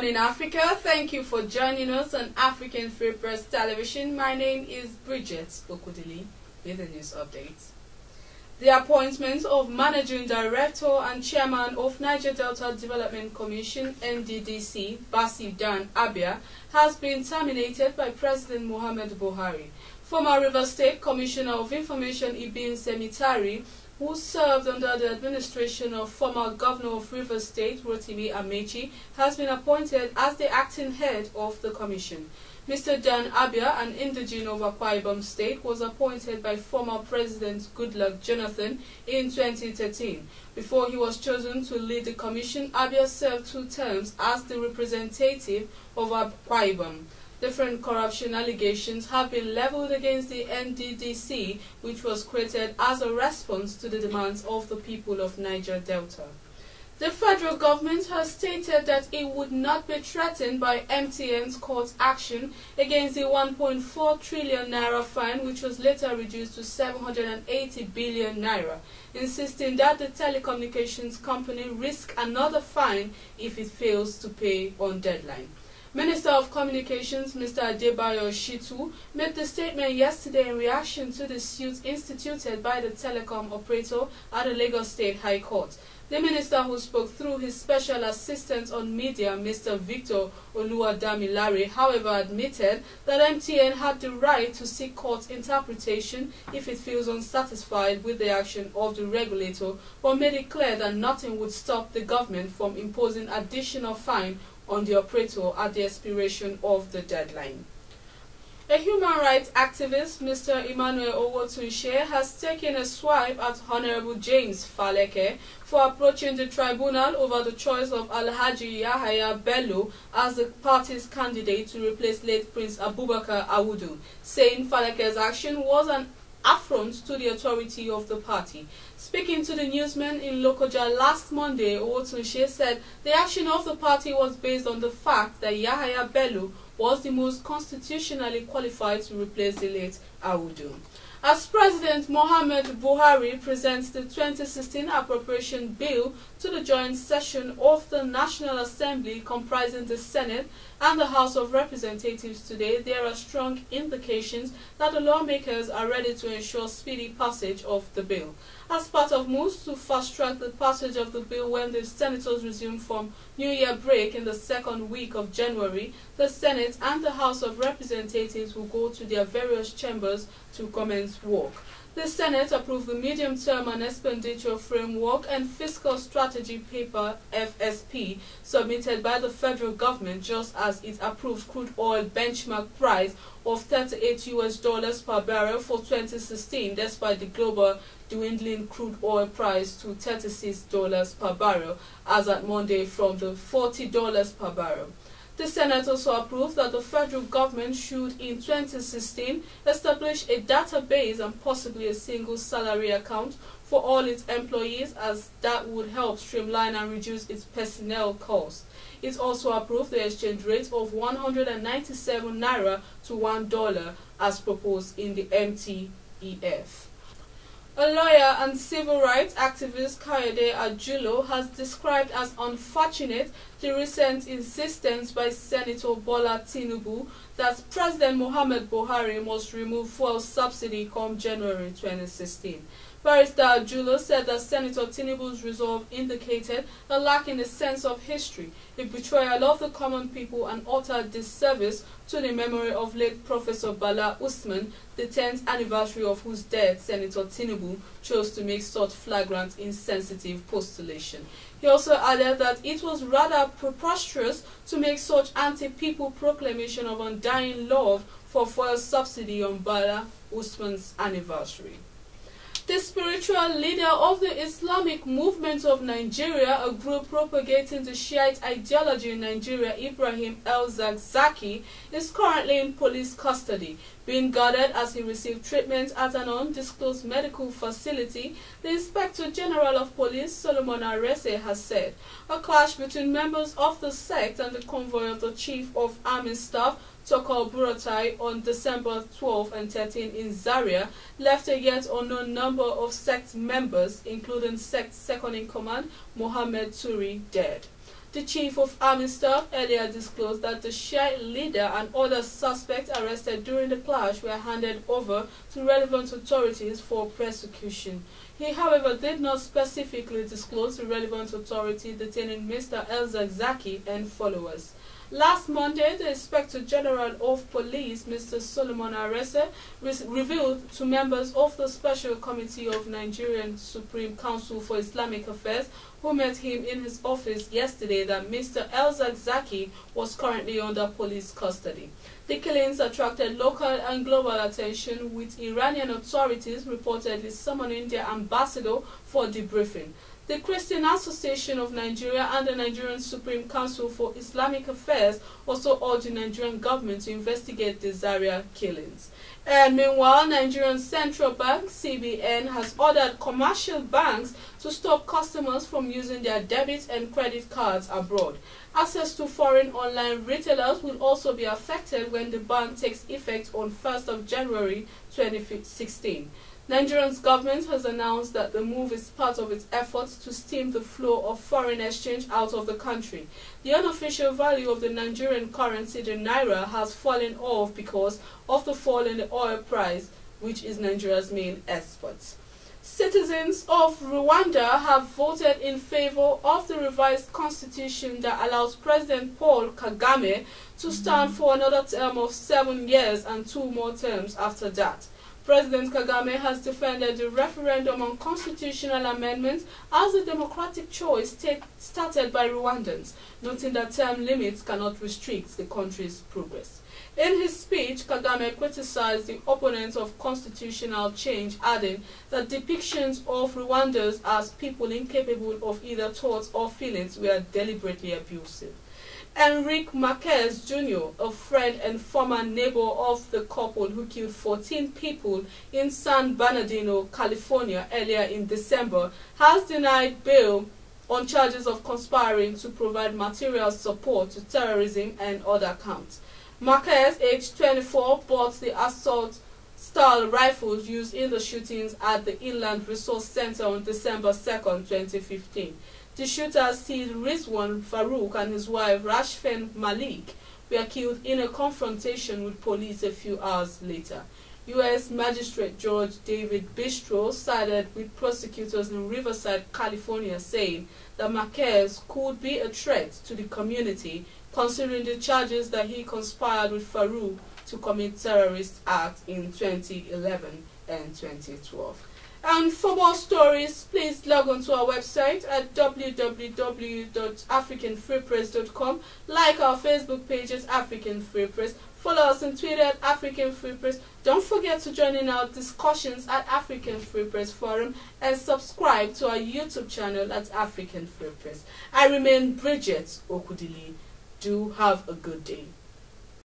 morning, Africa. Thank you for joining us on African Free Press Television. My name is Bridget Okudili with the news updates. The appointment of Managing Director and Chairman of Niger Delta Development Commission, NDDC, Bassey Dan Abia, has been terminated by President Muhammadu Buhari. Former Rivers State Commissioner of Information Ibn Semitari, who served under the administration of former Governor of Rivers State, Rotimi Amechi, has been appointed as the acting head of the commission. Mr. Dan Abia, an indigene of Akwa Ibom State, was appointed by former President Goodluck Jonathan in 2013. Before he was chosen to lead the commission, Abia served 2 terms as the representative of Akwa Ibom. Different corruption allegations have been leveled against the NDDC, which was created as a response to the demands of the people of Niger Delta. The federal government has stated that it would not be threatened by MTN's court action against the 1.4 trillion naira fine, which was later reduced to 780 billion naira, insisting that the telecommunications company risk another fine if it fails to pay on deadline. Minister of Communications, Mr. Adebayo Shitu, made the statement yesterday in reaction to the suit instituted by the telecom operator at the Lagos State High Court. The minister, who spoke through his special assistant on media, Mr. Victor Oluwadamilare, however, admitted that MTN had the right to seek court interpretation if it feels unsatisfied with the action of the regulator, but made it clear that nothing would stop the government from imposing additional fine on the operator at the expiration of the deadline. A human rights activist, Mr. Emmanuel Owotunshe, has taken a swipe at Honorable James Faleke for approaching the tribunal over the choice of Alhaji Yahaya Bello as the party's candidate to replace late Prince Abubakar Awudu, saying Faleke's action was an affront to the authority of the party. Speaking to the newsmen in Lokoja last Monday, Owotunshe said the action of the party was based on the fact that Yahaya Bello was the most constitutionally qualified to replace the late Awudu. As President Muhammadu Buhari presents the 2016 appropriation bill to the joint session of the National Assembly comprising the Senate and the House of Representatives today, there are strong indications that the lawmakers are ready to ensure speedy passage of the bill. As part of moves to fast-track the passage of the bill when the senators resume from New Year break in the second week of January, the Senate and the House of Representatives will go to their various chambers to commence work. The Senate approved the Medium-Term and Expenditure Framework and Fiscal Strategy Paper (FSP) submitted by the federal government, just as it approved crude oil benchmark price of $38 per barrel for 2016, despite the global dwindling crude oil price to $36 per barrel as at Monday from the $40 per barrel. The Senate also approved that the federal government should, in 2016, establish a database and possibly a single salary account for all its employees, as that would help streamline and reduce its personnel costs. It also approved the exchange rate of 197 naira to $1 as proposed in the MTEF. A lawyer and civil rights activist, Kayode Ajulo, has described as unfortunate the recent insistence by Senator Bola Tinubu that President Muhammadu Buhari must remove fuel subsidy come January 2016. Barrister Ajulo said that Senator Tinubu's resolve indicated a lack in a sense of history, a betrayal of the common people, and utter disservice to the memory of late Professor Bala Usman, the 10th anniversary of whose death Senator Tinubu chose to make such flagrant insensitive postulation. He also added that it was rather preposterous to make such anti-people proclamation of undying love for fuel subsidy on Bala Usman's anniversary. The spiritual leader of the Islamic Movement of Nigeria, a group propagating the Shiite ideology in Nigeria, Ibrahim El-Zakzaki, is currently in police custody, being guarded as he received treatment at an undisclosed medical facility, the Inspector General of Police, Solomon Arese, has said. A clash between members of the sect and the convoy of the Chief of Army Staff, Tokol Buratai, on December 12 and 13 in Zaria left a yet unknown number of sect members, including sect second-in-command Mohammed Turi, dead. The Chief of Army Staff earlier disclosed that the Shia leader and other suspects arrested during the clash were handed over to relevant authorities for prosecution. He, however, did not specifically disclose the relevant authority detaining Mr. El-Zakzaky and followers. Last Monday, the Inspector General of Police, Mr. Solomon Arese, revealed to members of the Special Committee of Nigerian Supreme Council for Islamic Affairs, who met him in his office yesterday, that Mr. El-Zakzaky was currently under police custody. The killings attracted local and global attention, with Iranian authorities reportedly summoning their ambassador for debriefing. The Christian Association of Nigeria and the Nigerian Supreme Council for Islamic Affairs also urged the Nigerian government to investigate the Zaria killings. And meanwhile, Nigerian Central Bank, CBN, has ordered commercial banks to stop customers from using their debit and credit cards abroad. Access to foreign online retailers will also be affected when the ban takes effect on 1st of January 2016. Nigeria's government has announced that the move is part of its efforts to stem the flow of foreign exchange out of the country. The unofficial value of the Nigerian currency, the naira, has fallen off because of the fall in the oil price, which is Nigeria's main export. Citizens of Rwanda have voted in favor of the revised constitution that allows President Paul Kagame to stand for another term of 7 years and 2 more terms after that. President Kagame has defended the referendum on constitutional amendments as a democratic choice started by Rwandans, noting that term limits cannot restrict the country's progress. In his speech, Kagame criticized the opponents of constitutional change, adding that depictions of Rwandans as people incapable of either thoughts or feelings were deliberately abusive. Enrique Marquez Jr., a friend and former neighbor of the couple who killed 14 people in San Bernardino, California earlier in December, has denied bail on charges of conspiring to provide material support to terrorism and other counts. Marquez, aged 24, bought the assault-style rifles used in the shootings at the Inland Resource Center on December 2, 2015. The shooters, Sid Rizwan Farouk and his wife Rashfin Malik, were killed in a confrontation with police a few hours later. U.S. Magistrate George David Bistro sided with prosecutors in Riverside, California, saying that Marquez could be a threat to the community, considering the charges that he conspired with Farouk to commit terrorist acts in 2011 and 2012. And for more stories, please log on to our website at www.africanfreepress.com. Like our Facebook page at African Free Press. Follow us on Twitter at African Free Press. Don't forget to join in our discussions at African Free Press Forum and subscribe to our YouTube channel at African Free Press. I remain Bridget Okudili. Do have a good day.